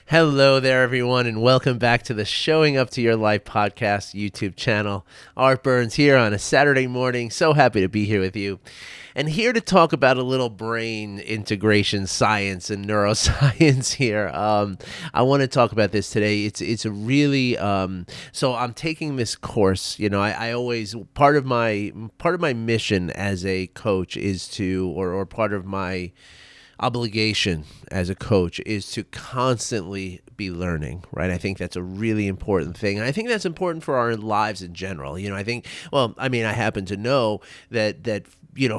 Hello there, everyone, and welcome back to the Showing Up to Your Life podcast YouTube channel. Art Burns here on a Saturday morning. So happy to be here with you. And here to talk about a little brain integration science and neuroscience here. I want to talk about this today. It's a really so I'm taking this course. You know, I always part of my mission as a coach is to or part of my obligation as a coach is to constantly be learning, right? I think that's a really important thing. And I think that's important for our lives in general. You know, I happen to know that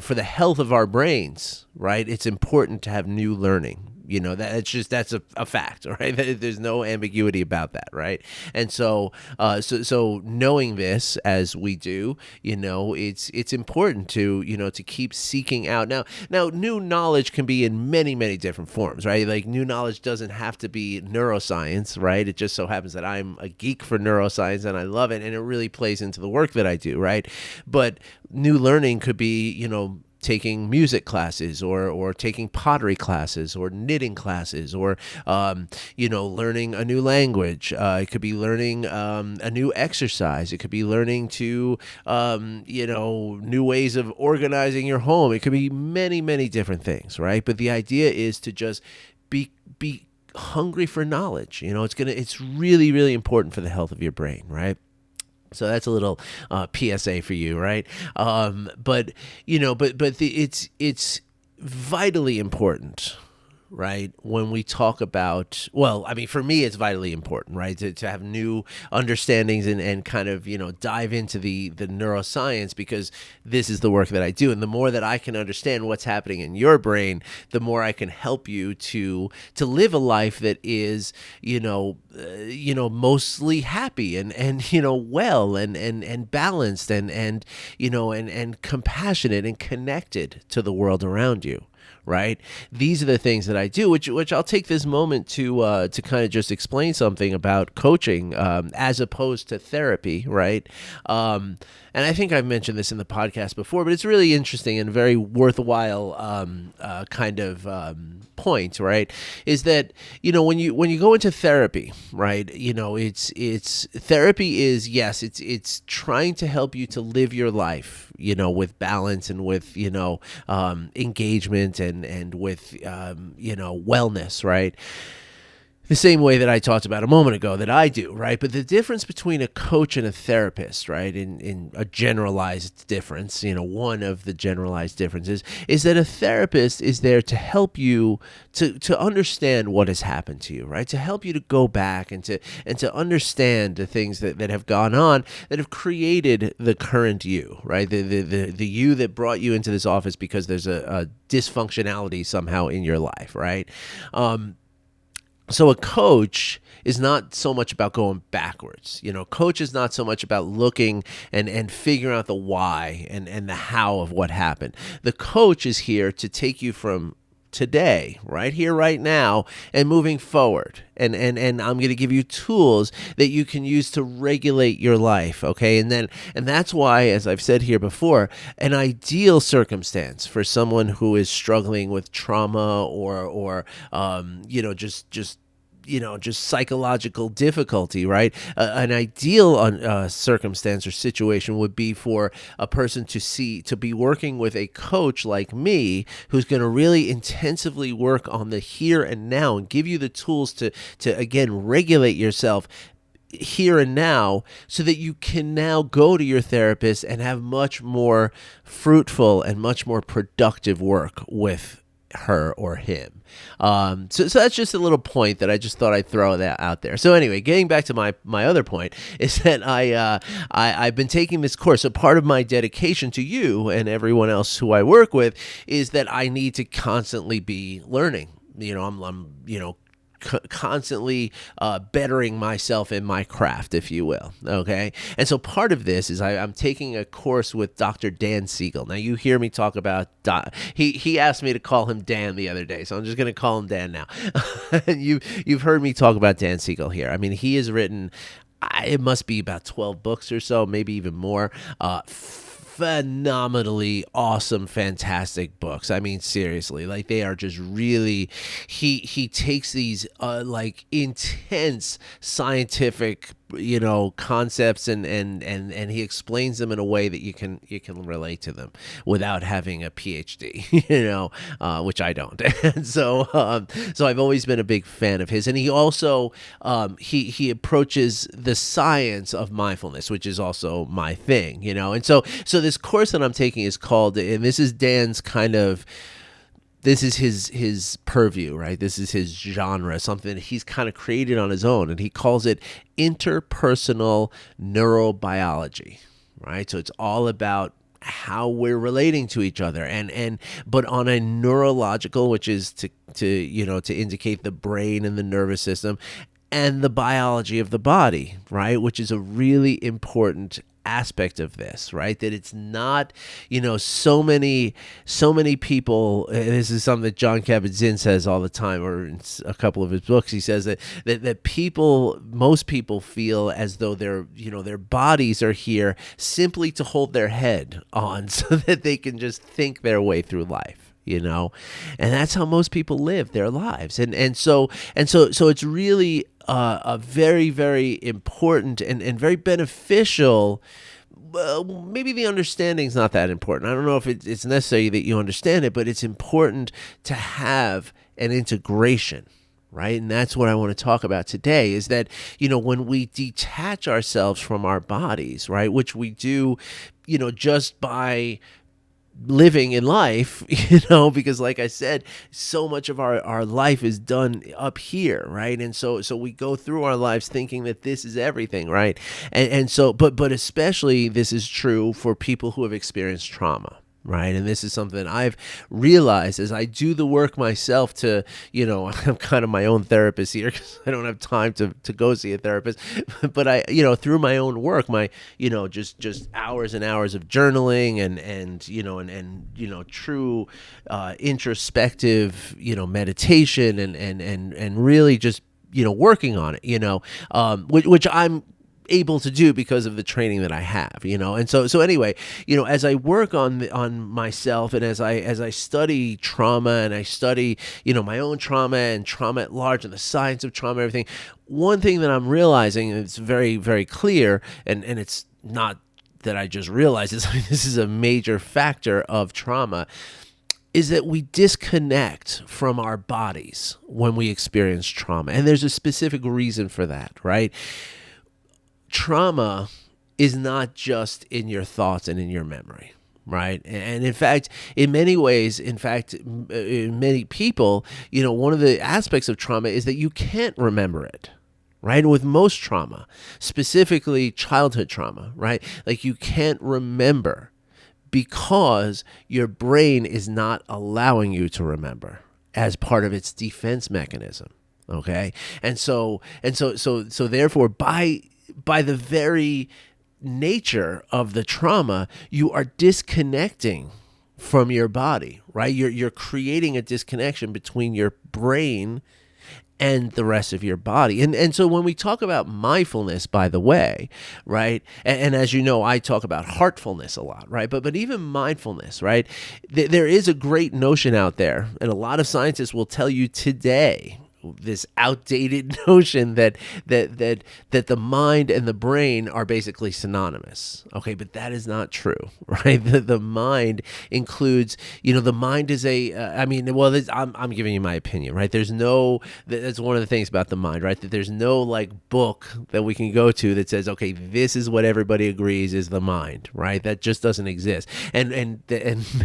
for the health of our brains, right? It's important to have new learning. You know, that's a fact, right? There's no ambiguity about that, right? And so knowing this as we do, you know, it's important to, to keep seeking out. Now, new knowledge can be in many, many different forms, right? Like new knowledge doesn't have to be neuroscience, right? It just so happens that I'm a geek for neuroscience and I love it, and it really plays into the work that I do, right? But new learning could be, taking music classes or taking pottery classes or knitting classes or, learning a new language. It could be learning a new exercise. It could be learning to, new ways of organizing your home. It could be many, many different things, right? But the idea is to just be hungry for knowledge. You know, it's really, really important for the health of your brain, right? So that's a little PSA for you, right? It's vitally important, right? When we talk about, for me, it's vitally important, right? To have new understandings and kind of, dive into the neuroscience, because this is the work that I do. And the more that I can understand what's happening in your brain, the more I can help you to live a life that is, mostly happy and well and balanced and compassionate and connected to the world around you. Right. These are the things that I do, which I'll take this moment to kind of just explain something about coaching as opposed to therapy. Right. And I think I've mentioned this in the podcast before, but it's really interesting and very worthwhile point. Right. Is that, when you go into therapy, right, it's therapy is, yes, it's trying to help you to live your life, with balance and with, engagement and with, wellness, right? The same way that I talked about a moment ago that I do, right? But the difference between a coach and a therapist, right, in a generalized difference, one of the generalized differences is that a therapist is there to help you to understand what has happened to you, right? To help you to go back and to understand the things that have gone on that have created the current you, right? The you that brought you into this office because there's a dysfunctionality somehow in your life, right? So a coach is not so much about going backwards. Coach is not so much about looking and figuring out the why and the how of what happened. The coach is here to take you from today, right here, right now, and moving forward. And I'm going to give you tools that you can use to regulate your life, okay? And that's why, as I've said here before, an ideal circumstance for someone who is struggling with trauma or just psychological difficulty, right? An ideal circumstance or situation would be for a person to be working with a coach like me, who's going to really intensively work on the here and now and give you the tools to again, regulate yourself here and now, so that you can now go to your therapist and have much more fruitful and much more productive work with her or him. So that's just a little point that I just thought I'd throw that out there. So anyway, getting back to my other point is that I've been taking this course. So part of my dedication to you and everyone else who I work with is that I need to constantly be learning. I'm constantly bettering myself in my craft, if you will. Okay. And so part of this is I'm taking a course with Dr. Dan Siegel. Now you hear me talk about, he asked me to call him Dan the other day, so I'm just going to call him Dan now. You've heard me talk about Dan Siegel here. I mean, he has written, it must be about 12 books or so, maybe even more, phenomenally awesome, fantastic books. I mean, seriously, like they are just really. He takes these like intense scientific concepts and he explains them in a way that you can relate to them without having a PhD, which I don't. And so I've always been a big fan of his. And he also he approaches the science of mindfulness, which is also my thing, and so this course that I'm taking is called, and this is Dan's kind of, this is his purview, right? This is his genre, something that he's kind of created on his own, and he calls it interpersonal neurobiology, right? So it's all about how we're relating to each other, but on a neurological, which is to indicate the brain and the nervous system, and the biology of the body, right? Which is a really important aspect of this, right? That it's not, so many people, this is something that Jon Kabat-Zinn says all the time, or in a couple of his books, he says that most people feel as though their bodies are here simply to hold their head on so that they can just think their way through life. And that's how most people live their lives. And so it's really a very, very important and very beneficial. Well, maybe the understanding's not that important. I don't know if it's necessary that you understand it, but it's important to have an integration, right? And that's what I want to talk about today, is that, when we detach ourselves from our bodies, right, which we do, just by living in life, because like I said, so much of our life is done up here, right? And so we go through our lives thinking that this is everything, right? And so, but especially this is true for people who have experienced trauma. Right. And this is something I've realized as I do the work myself to, I'm kind of my own therapist here because I don't have time to go see a therapist. But I, through my own work, my, just hours and hours of journaling and true introspective, meditation and really just, working on it, which I'm able to do because of the training that I have, and so anyway, as I work on myself, and as I study trauma, and I study my own trauma and trauma at large and the science of trauma, everything, one thing that I'm realizing, and it's very, very clear, and it's not that I just realized this, this is a major factor of trauma, is that we disconnect from our bodies when we experience trauma, and there's a specific reason for that, right? Trauma is not just in your thoughts and in your memory, right? And in fact, in many ways, in many people, one of the aspects of trauma is that you can't remember it, right? And with most trauma, specifically childhood trauma, right? Like you can't remember because your brain is not allowing you to remember as part of its defense mechanism, okay? And so therefore, by the very nature of the trauma, you are disconnecting from your body, right? You're creating a disconnection between your brain and the rest of your body. And so when we talk about mindfulness, by the way, right, and as you know, I talk about heartfulness a lot, right? But even mindfulness, right? There is a great notion out there, and a lot of scientists will tell you today, this outdated notion that the mind and the brain are basically synonymous. Okay, but that is not true, right? The mind includes, the mind is I'm giving you my opinion, right? That's one of the things about the mind, right? That there's no book that we can go to that says, okay, this is what everybody agrees is the mind, right? That just doesn't exist. And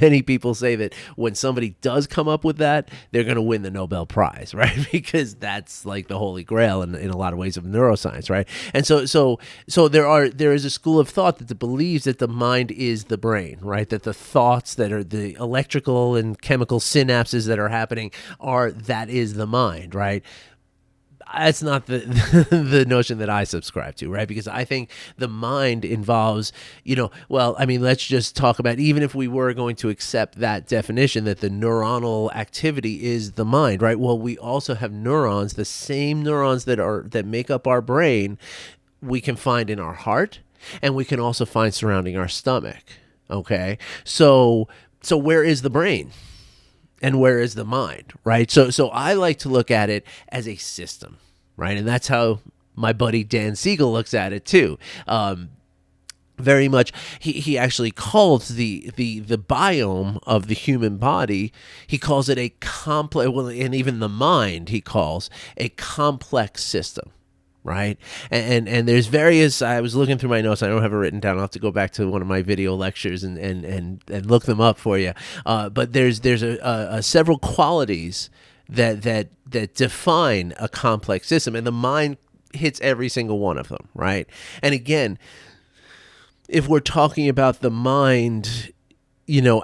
many people say that when somebody does come up with that, they're going to win the Nobel Prize, right? Because that's like the holy grail in a lot of ways of neuroscience, right? And so there is a school of thought that believes that the mind is the brain, right? That the thoughts that are the electrical and chemical synapses that are happening that is the mind, right? That's not the notion that I subscribe to, right? Because I think the mind involves, let's just talk about, even if we were going to accept that definition that the neuronal activity is the mind, right? Well, we also have neurons, the same neurons that make up our brain, we can find in our heart, and we can also find surrounding our stomach. Okay. So where is the brain? And where is the mind, right? So I like to look at it as a system, right? And that's how my buddy Dan Siegel looks at it too. Very much, he actually calls the biome of the human body, he calls it a complex, well, and even the mind he calls a complex system, right? And there's various, I was looking through my notes, I don't have it written down, I'll have to go back to one of my video lectures and look them up for you, but there's a several qualities that define a complex system, and the mind hits every single one of them, right? And again, if we're talking about the mind,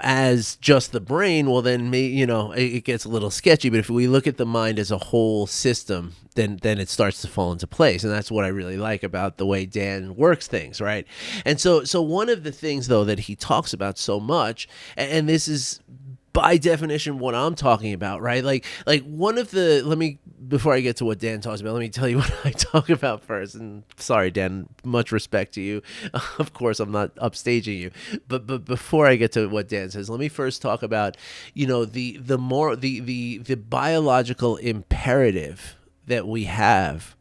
as just the brain, well, then it gets a little sketchy. But if we look at the mind as a whole system, then it starts to fall into place, and that's what I really like about the way Dan works things, right? And so one of the things though that he talks about so much, and this is by definition what I'm talking about, right? Like one of the, before I get to what Dan talks about, let me tell you what I talk about first. And sorry, Dan, much respect to you. Of course, I'm not upstaging you, but before I get to what Dan says, let me first talk about, the biological imperative that we have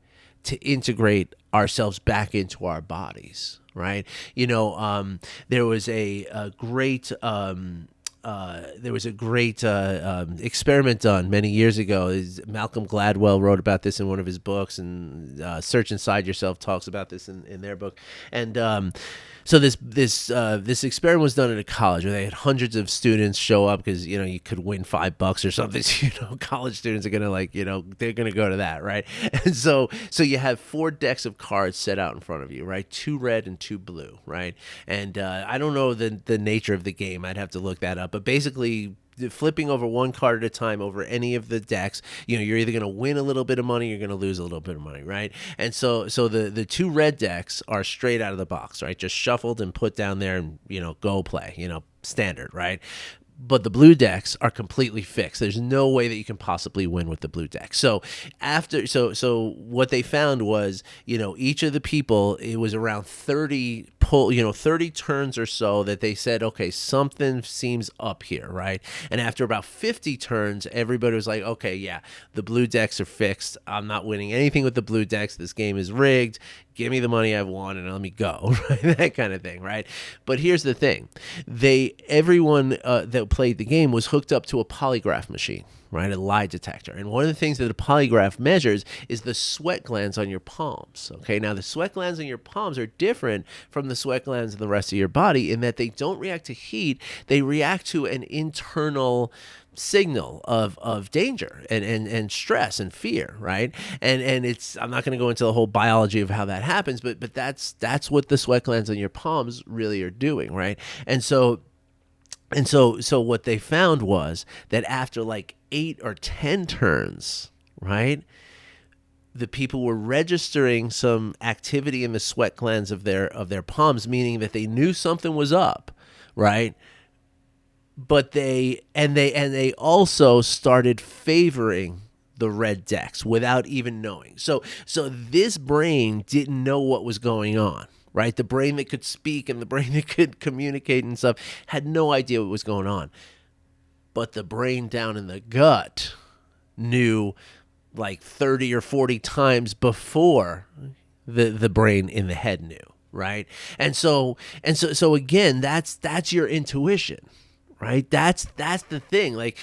to integrate ourselves back into our bodies, right? There was a great experiment done many years ago. Malcolm Gladwell wrote about this in one of his books, and Search Inside Yourself talks about this in their book. And so this experiment was done at a college where they had hundreds of students show up because you could win $5 or something. So, college students are gonna they're gonna go to that, right? And so you have 4 decks of cards set out in front of you, right? 2 red and 2 blue, right? And I don't know the nature of the game. I'd have to look that up. But basically, flipping over one card at a time over any of the decks, you're either going to win a little bit of money, you're going to lose a little bit of money, right? And so the 2 red decks are straight out of the box, right? Just shuffled and put down there and, go play, standard, right? But the blue decks are completely fixed. There's no way that you can possibly win with the blue deck. So so what they found was, each of the people, it was around 30 turns or so that they said, okay, something seems up here, right? And after about 50 turns, everybody was like, okay, yeah, the blue decks are fixed. I'm not winning anything with the blue decks. This game is rigged. Give me the money I've won and let me go, right? That kind of thing, right? But here's the thing. Everyone that played the game was hooked up to a polygraph machine, right? A lie detector. And one of the things that a polygraph measures is the sweat glands on your palms, okay? Now, the sweat glands on your palms are different from the sweat glands in the rest of your body in that they don't react to heat. They react to an internal signal of danger and stress and fear, right? And it's, I'm not going to go into the whole biology of how that happens, but that's what the sweat glands on your palms really are doing, right? And so what they found was that after like 8 or 10 turns, right, the people were registering some activity in the sweat glands of their palms, meaning that they knew something was up, right? But they also started favoring the red decks without even knowing. So this brain didn't know what was going on, right? The brain that could speak and the brain that could communicate and stuff had no idea what was going on. But the brain down in the gut knew like 30 or 40 times before the brain in the head knew, right? And so again, that's your intuition. Right? That's the thing. Like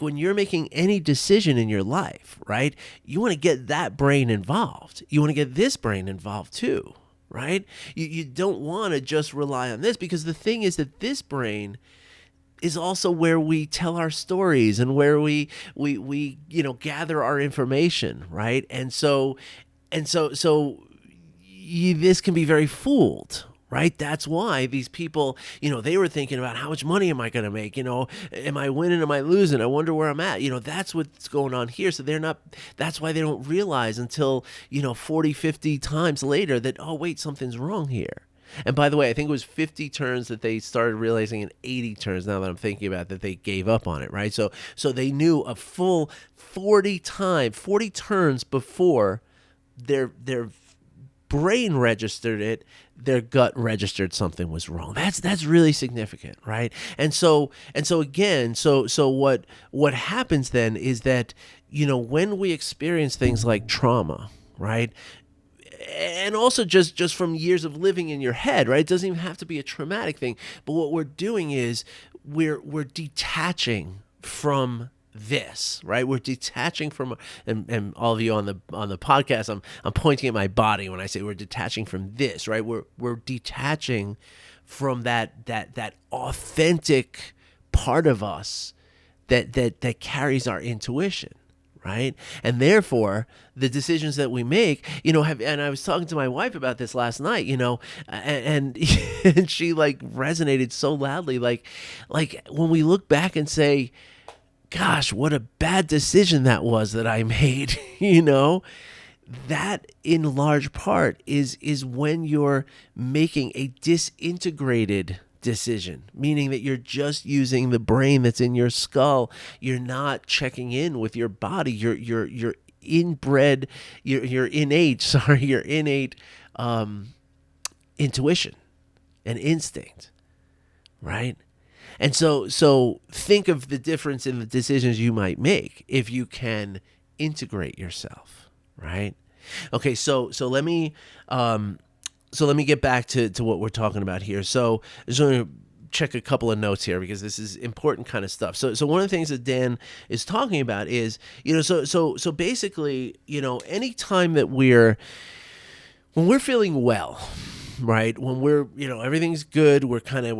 when you're making any decision in your life, right? You want to get that brain involved. You want to get this brain involved too, right? You don't want to just rely on this, because the thing is that this brain is also where we tell our stories and where we gather our information, right? And so this can be very fooled. Right? That's why these people, they were thinking about how much money am I going to make? Am I winning? Am I losing? I wonder where I'm at. That's what's going on here. So that's why they don't realize until, 40, 50 times later that, oh, wait, something's wrong here. And by the way, I think it was 50 turns that they started realizing, in 80 turns, now that I'm thinking about it, that they gave up on it, right? So they knew a full 40 turns before their brain registered it, their gut registered something was wrong. That's really significant, right? And so again, so what happens then is that, when we experience things like trauma, right? And also just from years of living in your head, right? It doesn't even have to be a traumatic thing. But what we're doing is we're detaching from this, right? We're detaching from, and all of you on the podcast, I'm pointing at my body when I say we're detaching from this, right? We're detaching from that authentic part of us that carries our intuition, right? And therefore, the decisions that we make, and I was talking to my wife about this last night, and and she resonated so loudly, like when we look back and say, gosh, what a bad decision that was that I made, that in large part is when you're making a disintegrated decision, meaning that you're just using the brain that's in your skull. You're not checking in with your body. Your inbred, your innate, your innate intuition and instinct, right? And so think of the difference in the decisions you might make if you can integrate yourself, right? Okay, so let me get back to what we're talking about here. So I just want to check a couple of notes here because this is important kind of stuff. So one of the things that Dan is talking about is, so basically, anytime that when we're feeling well, right? When we're, everything's good, we're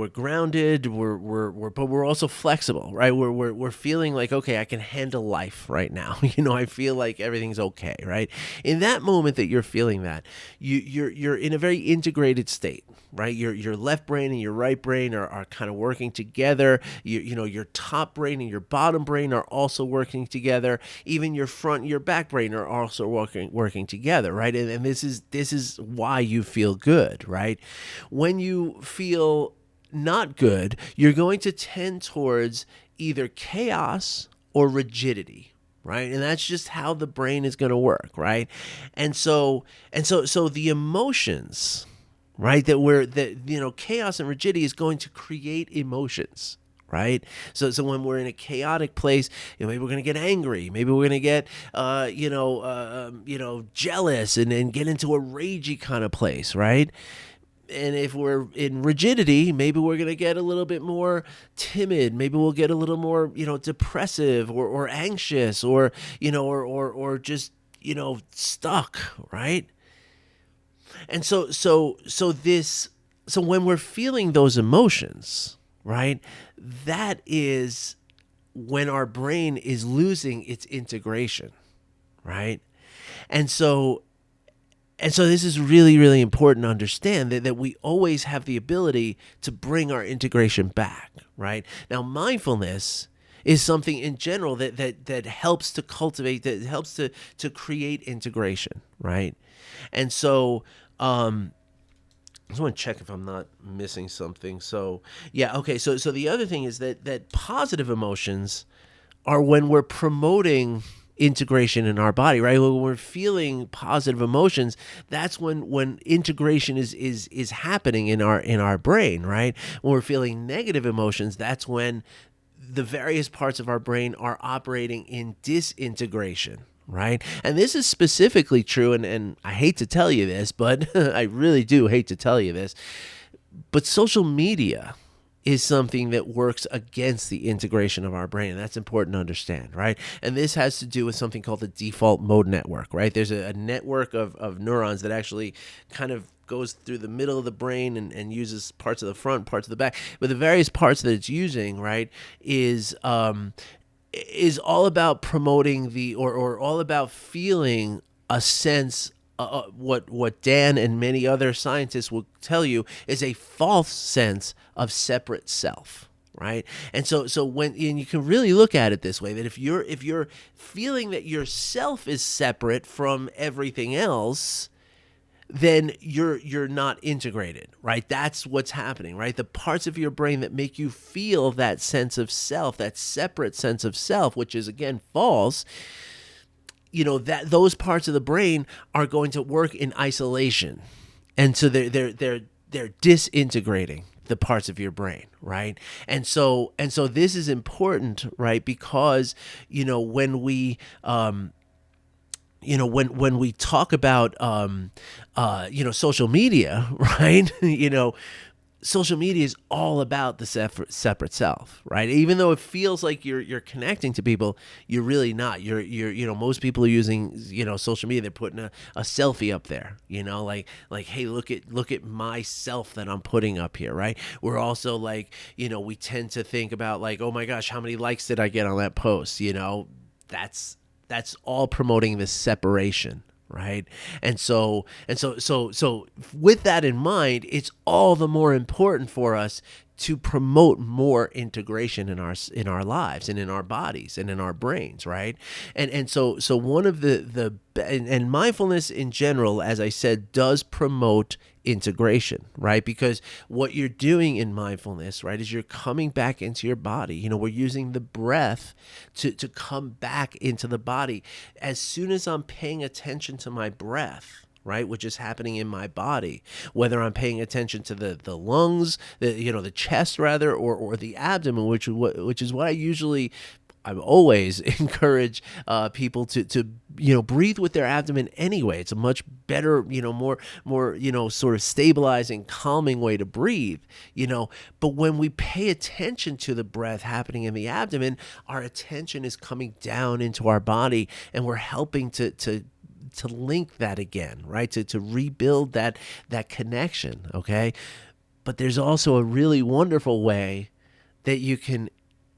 grounded, but we're also flexible, right? We're feeling like, okay, I can handle life right now. I feel like everything's okay, right? In that moment that you're feeling that, you're in a very integrated state, right? Your left brain and your right brain are kind of working together. Your top brain and your bottom brain are also working together. Even your front and your back brain are also working together, right? And this is why you feel good, right? When you feel not good, you're going to tend towards either chaos or rigidity, right? And that's just how the brain is going to work, right? And so the emotions, right, chaos and rigidity is going to create emotions, right? So when we're in a chaotic place, maybe we're going to get angry, maybe we're going to get jealous and get into a ragey kind of place, right? And if we're in rigidity, maybe we're going to get a little bit more timid. Maybe we'll get a little more, depressive or anxious or just, stuck, right? And so when we're feeling those emotions, right, that is when our brain is losing its integration, right? And so this is really, really important to understand that we always have the ability to bring our integration back, right? Now, mindfulness is something in general that helps to cultivate, that helps to create integration, right? And so I just want to check if I'm not missing something. So yeah, okay. So the other thing is that positive emotions are when we're promoting integration in our body, right? When we're feeling positive emotions, that's when integration is happening in our brain, right? When we're feeling negative emotions, that's when the various parts of our brain are operating in disintegration, right? And this is specifically true, and I hate to tell you this, but I really do hate to tell you this, but social media is something that works against the integration of our brain. And that's important to understand, right? And this has to do with something called the default mode network, right? There's a network of neurons that actually kind of goes through the middle of the brain and uses parts of the front, parts of the back. But the various parts that it's using, right, is all about promoting or all about feeling a sense. What Dan and many other scientists will tell you is a false sense of separate self, right? And so and you can really look at it this way, that if you're feeling that yourself is separate from everything else, then you're not integrated, right? That's what's happening, right? The parts of your brain that make you feel that sense of self, that separate sense of self, which is again false, that those parts of the brain are going to work in isolation, and so they're disintegrating the parts of your brain, right? And so this is important, right? Because when we when we talk about social media, right? Social media is all about the separate self, right? Even though it feels like you're connecting to people, you're really not. You're most people are using social media. They're putting a selfie up there, like hey, look at myself that I'm putting up here, right? We're also like we tend to think about like, oh my gosh, how many likes did I get on that post? That's all promoting this separation, right? And so with that in mind, it's all the more important for us to promote more integration in our lives and in our bodies and in our brains, right? And so one of and mindfulness in general, as I said, does promote integration, right? Because what you're doing in mindfulness, right, is you're coming back into your body. We're using the breath to come back into the body. As soon as I'm paying attention to my breath, right, which is happening in my body, whether I'm paying attention to the lungs, the chest rather, or the abdomen, which is what I always encourage people to breathe with their abdomen anyway. It's a much better, more sort of stabilizing, calming way to breathe, But when we pay attention to the breath happening in the abdomen, our attention is coming down into our body, and we're helping to link that again, right? To rebuild that connection, okay? But there's also a really wonderful way that you can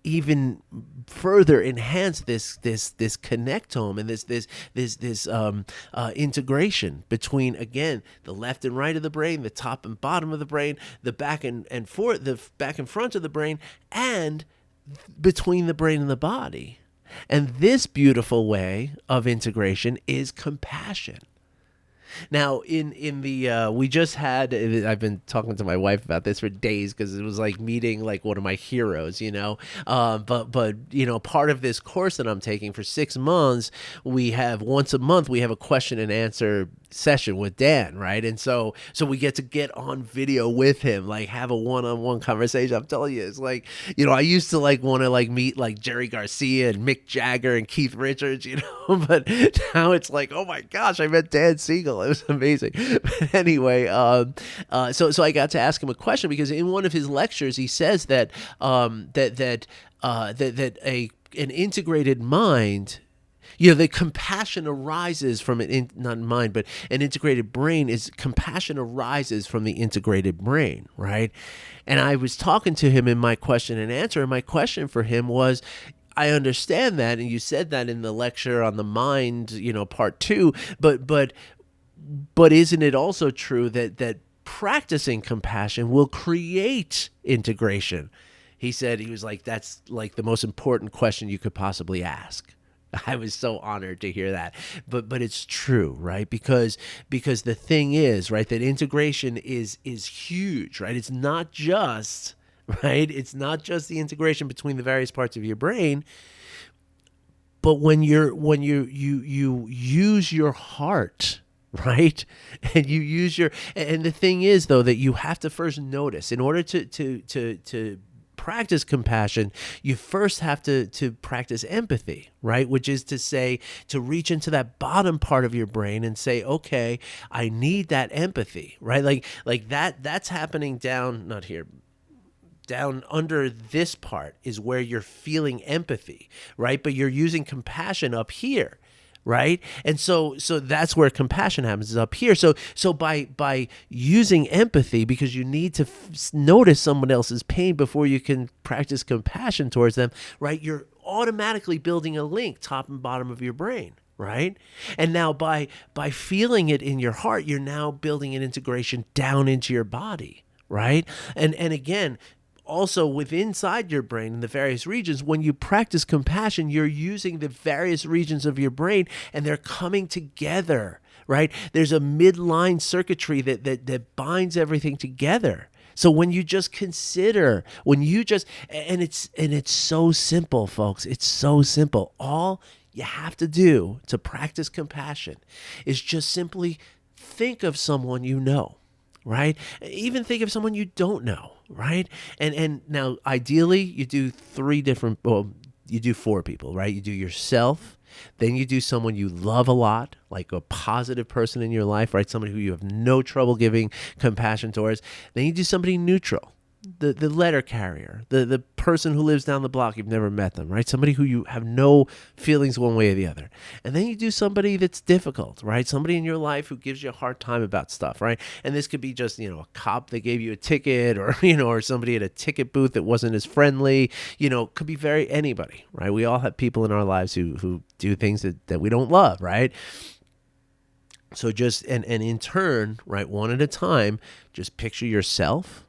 even further enhance this connectome and this integration between, again, the left and right of the brain, the top and bottom of the brain, the back and front of the brain, and between the brain and the body. And this beautiful way of integration is compassion. Now, in the we just had, I've been talking to my wife about this for days because it was like meeting like one of my heroes, But part of this course that I'm taking for 6 months, we have once a month we have a question and answer session with Dan, right? And so we get on video with him, like have a one-on-one conversation. I'm telling you, it's like, I used to like want to like meet like Jerry Garcia and Mick Jagger and Keith Richards, but now it's like, oh my gosh, I met Dan Siegel. It was amazing. But anyway, so I got to ask him a question because in one of his lectures he says that that an integrated mind, the compassion arises from not mind, but an integrated brain compassion arises from the integrated brain, right? And I was talking to him in my question and answer, and my question for him was, I understand that, and you said that in the lecture on the mind, part 2, but isn't it also true that practicing compassion will create integration? He said, he was like, that's like the most important question you could possibly ask. I was so honored to hear that, but it's true, right? Because the thing is, right, that integration is huge, right? It's not just, right? It's not just the integration between the various parts of your brain, but when you use your heart, right, and you use and the thing is though that you have to first notice in order to practice compassion, you first have to practice empathy, right? Which is to say, to reach into that bottom part of your brain and say, okay, I need that empathy, right? Like that's happening down, not here, down under this part is where you're feeling empathy, right? But you're using compassion up here. Right. And so that's where compassion happens, is up here. So by using empathy, because you need to notice someone else's pain before you can practice compassion towards them. Right. You're automatically building a link top and bottom of your brain. Right. And now by feeling it in your heart, you're now building an integration down into your body. Right. And again, also within inside your brain in the various regions, when you practice compassion, you're using the various regions of your brain and they're coming together, right? There's a midline circuitry that binds everything together. So when you just consider, and it's so simple, folks, it's so simple. All you have to do to practice compassion is just simply think of someone you know, right? Even think of someone you don't know, right? And now ideally you do you do four people, right? You do yourself, then you do someone you love a lot, like a positive person in your life, right? Somebody who you have no trouble giving compassion towards. Then you do somebody neutral, the letter carrier, the person who lives down the block, you've never met them, right? Somebody who you have no feelings one way or the other. And then you do somebody that's difficult, right? Somebody in your life who gives you a hard time about stuff, right? And this could be just, a cop that gave you a ticket, or, or somebody at a ticket booth that wasn't as friendly, could be anybody, right? We all have people in our lives who do things that we don't love, right? So just, and in turn, right, one at a time, just picture yourself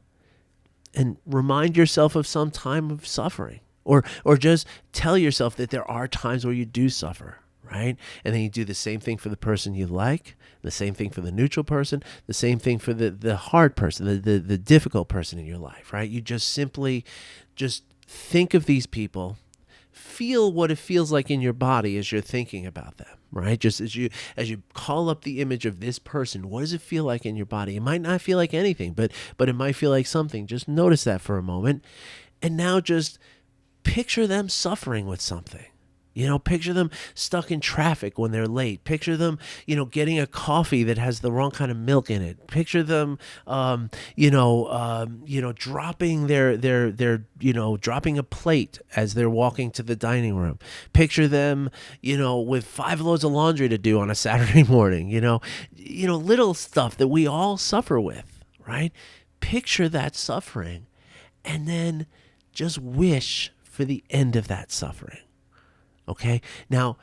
and remind yourself of some time of suffering, or just tell yourself that there are times where you do suffer, right? And then you do the same thing for the person you like, the same thing for the neutral person, the same thing for the hard person, the difficult person in your life, right? You just simply just think of these people, feel what it feels like in your body as you're thinking about them, right? Just as you call up the image of this person, what does it feel like in your body? It might not feel like anything, but it might feel like something. Just notice that for a moment. And now just picture them suffering with something. Picture them stuck in traffic when they're late. Picture them, getting a coffee that has the wrong kind of milk in it. Picture them, dropping dropping a plate as they're walking to the dining room. Picture them, with 5 loads of laundry to do on a Saturday morning. Little stuff that we all suffer with, right? Picture that suffering, and then just wish for the end of that suffering. Okay, now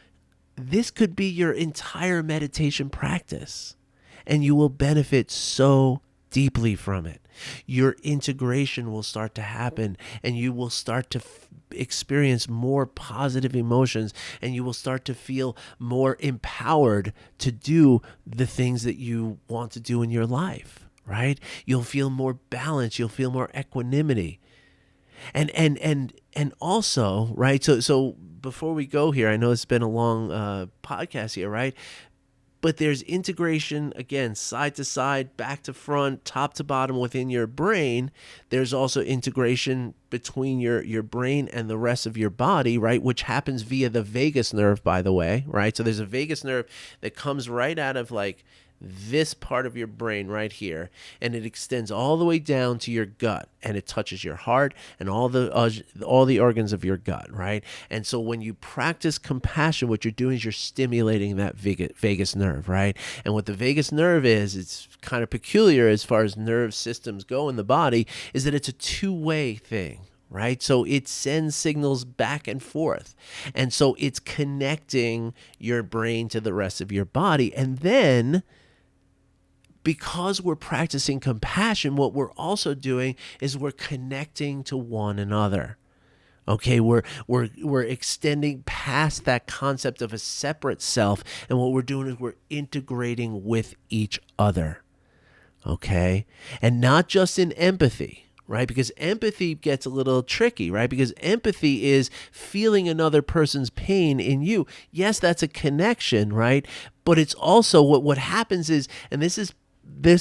this could be your entire meditation practice, and you will benefit so deeply from it. Your integration will start to happen, and you will start to experience more positive emotions, and you will start to feel more empowered to do the things that you want to do in your life, right? You'll feel more balance, you'll feel more equanimity. And also, right, so before we go here, I know it's been a long podcast here, right? But there's integration, again, side to side, back to front, top to bottom within your brain. There's also integration between your brain and the rest of your body, right? Which happens via the vagus nerve, by the way, right? So there's a vagus nerve that comes right out of this part of your brain right here, and it extends all the way down to your gut, and it touches your heart and all the organs of your gut, right? And so when you practice compassion, what you're doing is you're stimulating that vagus nerve, right? And what the vagus nerve is, it's kind of peculiar as far as nerve systems go in the body, is that it's a two-way thing, right? So it sends signals back and forth. And so it's connecting your brain to the rest of your body. And then, because we're practicing compassion, what we're also doing is we're connecting to one another. Okay, we're extending past that concept of a separate self, and what we're doing is we're integrating with each other. Okay, and not just in empathy, right? Because empathy gets a little tricky, right? Because empathy is feeling another person's pain in you. Yes, that's a connection, right? But it's also what happens is, and this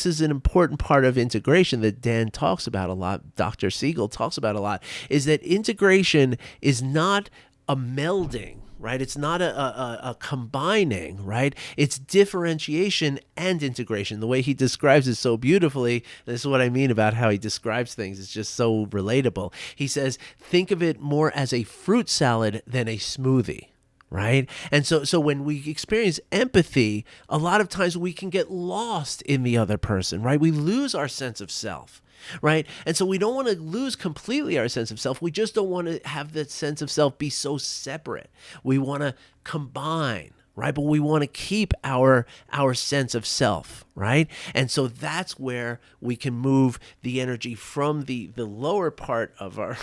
is an important part of integration that Dan talks about a lot, Dr. Siegel talks about a lot, is that integration is not a melding, right? It's not a combining, right? It's differentiation and integration. The way he describes it so beautifully, this is what I mean about how he describes things. It's just so relatable. He says, think of it more as a fruit salad than a smoothie. Right? And so when we experience empathy, a lot of times we can get lost in the other person, right? We lose our sense of self, right? And so we don't want to lose completely our sense of self. We just don't want to have that sense of self be so separate. We want to combine, right? But we want to keep our sense of self, right? And so that's where we can move the energy from the lower part of our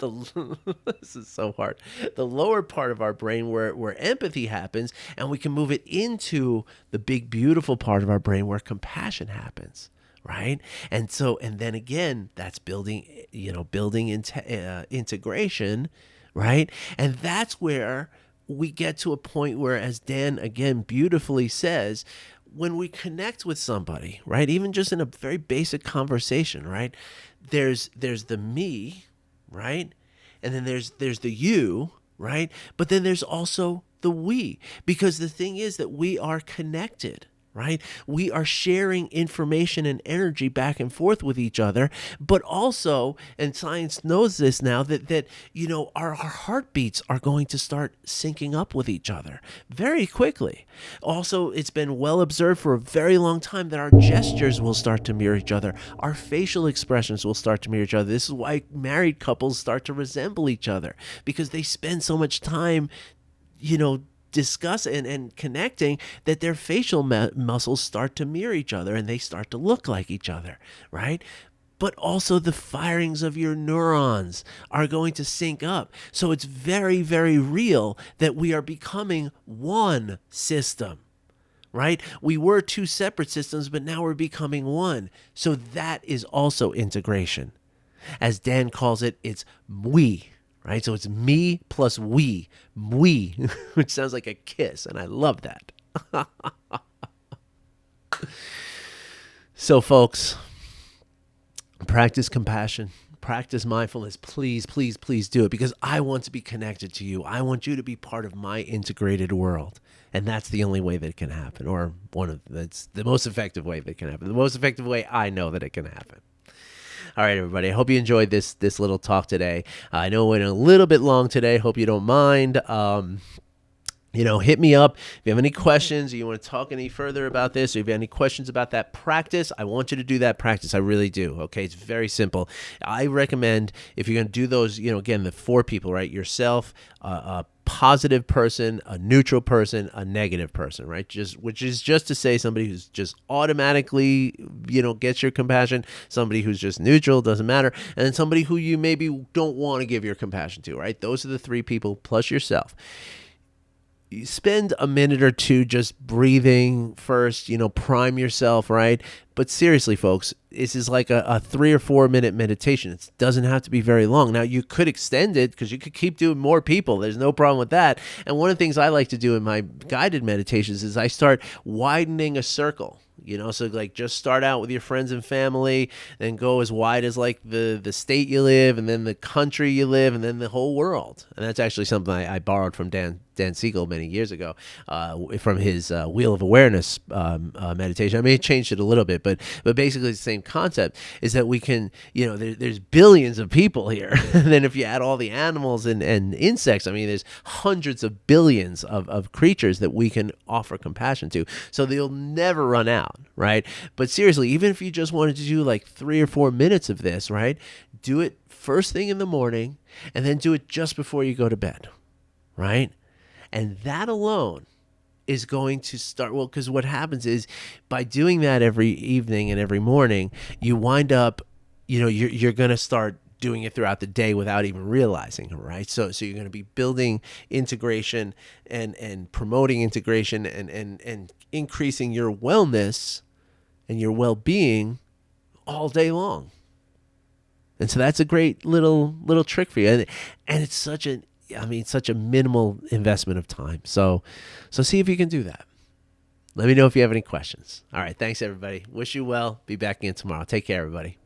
this is so hard. The lower part of our brain where empathy happens, and we can move it into the big beautiful part of our brain where compassion happens. Right. And then again, that's building integration. Right. And that's where we get to a point where, as Dan again beautifully says, when we connect with somebody, right, even just in a very basic conversation, right, there's the me, right, and then there's the you, right, but then there's also the we, because the thing is that we are connected. Right? We are sharing information and energy back and forth with each other, but also, and science knows this now, that our heartbeats are going to start syncing up with each other very quickly. Also, it's been well observed for a very long time that our gestures will start to mirror each other. Our facial expressions will start to mirror each other. This is why married couples start to resemble each other, because they spend so much time, discuss and connecting, that their facial muscles start to mirror each other and they start to look like each other, right? But also the firings of your neurons are going to sync up. So it's very, very real that we are becoming one system, right? We were two separate systems, but now we're becoming one. So that is also integration. As Dan calls it, it's we. Right? So it's me plus we, which sounds like a kiss, and I love that. So, folks, practice compassion, practice mindfulness. Please, please, please do it, because I want to be connected to you. I want you to be part of my integrated world. And that's the only way that it can happen, or that's the most effective way that it can happen. The most effective way I know that it can happen. All right, everybody. I hope you enjoyed this little talk today. I know it went a little bit long today. Hope you don't mind. Hit me up if you have any questions, or you want to talk any further about this, or if you have any questions about that practice. I want you to do that practice. I really do. Okay, it's very simple. I recommend, if you're going to do those, again, the 4 people, right? Yourself, a positive person, a neutral person, a negative person, right? Which is just to say somebody who's just automatically, gets your compassion, somebody who's just neutral, doesn't matter, and then somebody who you maybe don't want to give your compassion to, right? Those are the 3 people plus yourself. You spend a minute or two just breathing first, prime yourself, right? But seriously, folks, this is like a 3 or 4 minute meditation. It doesn't have to be very long. Now, you could extend it, because you could keep doing more people. There's no problem with that. And one of the things I like to do in my guided meditations is I start widening a circle. So like just start out with your friends and family, then go as wide as like the state you live, and then the country you live, and then the whole world. And that's actually something I borrowed from Dan Siegel many years ago, from his Wheel of Awareness meditation. I may have changed it a little bit, but basically the same concept is that we can, there's billions of people here. And then if you add all the animals and insects, there's hundreds of billions of creatures that we can offer compassion to. So they'll never run out, right? But seriously, even if you just wanted to do like 3 or 4 minutes of this, right? Do it first thing in the morning, and then do it just before you go to bed, right? And that alone is going to start, because what happens is, by doing that every evening and every morning, you wind up, you're going to start doing it throughout the day without even realizing it, right? So you're going to be building integration and promoting integration and increasing your wellness and your well-being all day long. And so that's a great little trick for you. And it's such a minimal investment of time. So see if you can do that. Let me know if you have any questions. All right. Thanks, everybody. Wish you well. Be back again tomorrow. Take care, everybody.